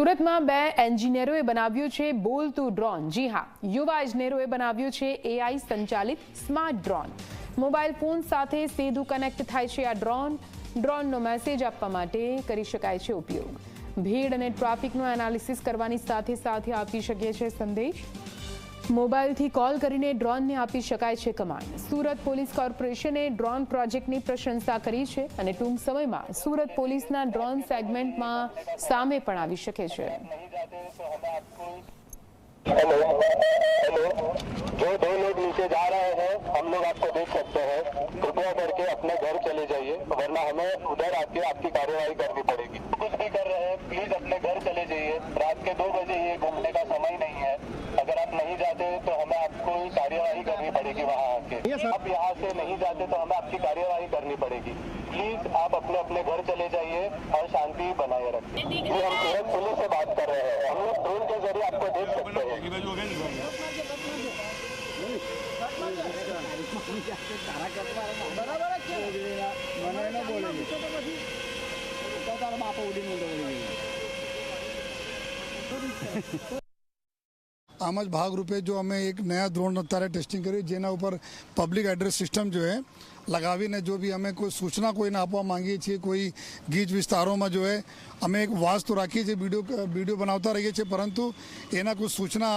સુરતમાં બે એન્જિનિયરોએ બનાવ્યું છે બોલતું ડ્રોન। જી હા, યુવા ઇજનેરોએ બનાવ્યું છે એઆઈ સંચાલિત સ્માર્ટ ડ્રોન। મોબાઈલ ફોન સાથે સીધું કનેક્ટ થાય છે આ ડ્રોનનો મેસેજ આપવા માટે કરી શકાય છે ઉપયોગ। ભીડ અને ટ્રાફિકનું એનાલિસિસ કરવાની સાથે સાથે આપી શકે છે સંદેશ। મોબાઈલથી કોલ કરીને ડ્રોનને આપી શકાય છે કમાન્ડ। સુરત પોલીસ કોર્પોરેશને ડ્રોન પ્રોજેક્ટની પ્રશંસા કરી છે અને ટૂંક સમયમાં સુરત પોલીસના ડ્રોન સેગમેન્ટમાં સામે પણ આવી શકે છે। जो दो लोग नीचे जा रहे हैं, हम लोग आपको देख सकते हैं। कृपया करके अपने घर चले जाइए, वरना हमें उधर आके आपकी कार्यवाही करनी पड़ेगी। कुछ भी कर रहे हैं, प्लीज अपने घर चले जाइए। रात के 2 बजे ये घूमने का समय नहीं है। अगर आप नहीं जाते तो हमें आपको कार्यवाही करनी पड़ेगी वहाँ आके। आप यहाँ से नहीं जाते तो हमें आपकी कार्यवाही करनी पड़ेगी। प्लीज आप अपने अपने घर चले जाइए और शांति बनाए रखें। ये हम सूरत पुलिस से बात कर रहे हैं। हम लोग ड्रोन के जरिए आपको देख सकते हैं। આમ જ ભાગરૂપે જો અમે એક નયા ડ્રોન અત્યારે ટેસ્ટિંગ કર્યું, જેના ઉપર પબ્લિક એડ્રેસ સિસ્ટમ જો है લગાવીને જો બી અમે કોઈ સૂચના કોઈને આપવા માંગીએ છીએ, કોઈ ગીચ વિસ્તારોમાં જો है અમે એક વાસ તો રાખીએ છીએ, વિડીયો બનાવતા રહીએ છીએ, પરંતુ એના કોઈ સૂચના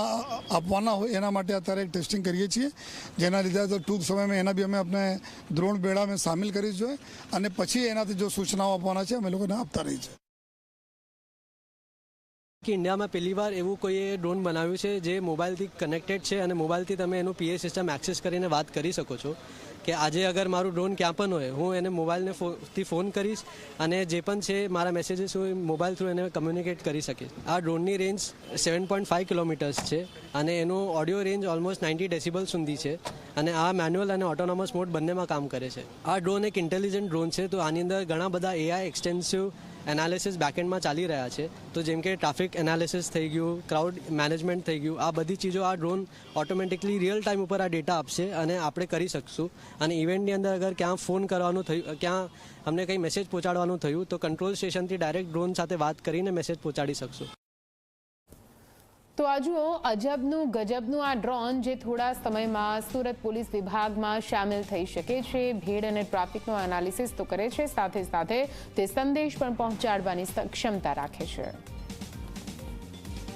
આપવાના હોય એના માટે અત્યારે એક ટેસ્ટિંગ કરીએ છીએ, જેના લીધે તો ટૂંક સમયમાં એના બી અમે આપણે ડ્રોન બેડામાં સામેલ કરીશું અને પછી એનાથી જો સૂચનાઓ આપવાના છે અમે લોકોને આપતા રહીએ છીએ। કે ઇન્ડિયામાં પહેલીવાર એવું કોઈએ ડ્રોન બનાવ્યું છે જે મોબાઈલથી કનેક્ટેડ છે અને મોબાઈલથી તમે એનું પીએ સિસ્ટમ એક્સેસ કરીને વાત કરી શકો છો કે આજે અગર મારું ડ્રોન ક્યાં પણ હોય, હું એને મોબાઈલથી ફોન કરીશ અને જે પણ છે મારા મેસેજીસ હું મોબાઈલ થ્રુ એને કમ્યુનિકેટ કરી શકીશ। આ ડ્રોનની રેન્જ 7.5 કિલોમીટર્સ છે અને એનું ઓડિયો રેન્જ ઓલમોસ્ટ 90 ડેસિબલ સુધી છે અને આ મેન્યુઅલ અને ઓટોનોમસ મોડ બંનેમાં કામ કરે છે। આ ડ્રોન એક ઇન્ટેલિજન્ટ ડ્રોન છે, તો આની અંદર ઘણા બધા એઆઈ એક્સટેન્સિવ એનાલિસિસ બેકએન્ડમાં ચાલી રહ્યા છે। તો જેમ કે ટ્રાફિક એનાલિસિસ થઈ ગયું, ક્રાઉડ મેનેજમેન્ટ થઈ ગયું, આ બધી ચીજો આ ડ્રોન ઓટોમેટિકલી રિયલ ટાઈમ ઉપર આ ડેટા આપશે અને આપણે કરી શકશું। અને ઇવેન્ટની અંદર અગર ક્યાં ફોન કરવાનું થયું, ક્યાં અમને કંઈ મેસેજ પહોંચાડવાનું થયું તો કંટ્રોલ સ્ટેશનથી ડાયરેક્ટ ડ્રોન સાથે વાત કરીને મેસેજ પહોંચાડી શકશું। તો આ જુઓ, અજબનું ગજબનું આ ડ્રોન જે થોડા સમયમાં સુરત પોલીસ વિભાગમાં સામેલ થઈ શકે છે। ભીડ અને ટ્રાફિકનો એનાલિસિસ તો કરે છે, સાથે સાથે તે સંદેશ પણ પહોંચાડવાની ક્ષમતા રાખે છે।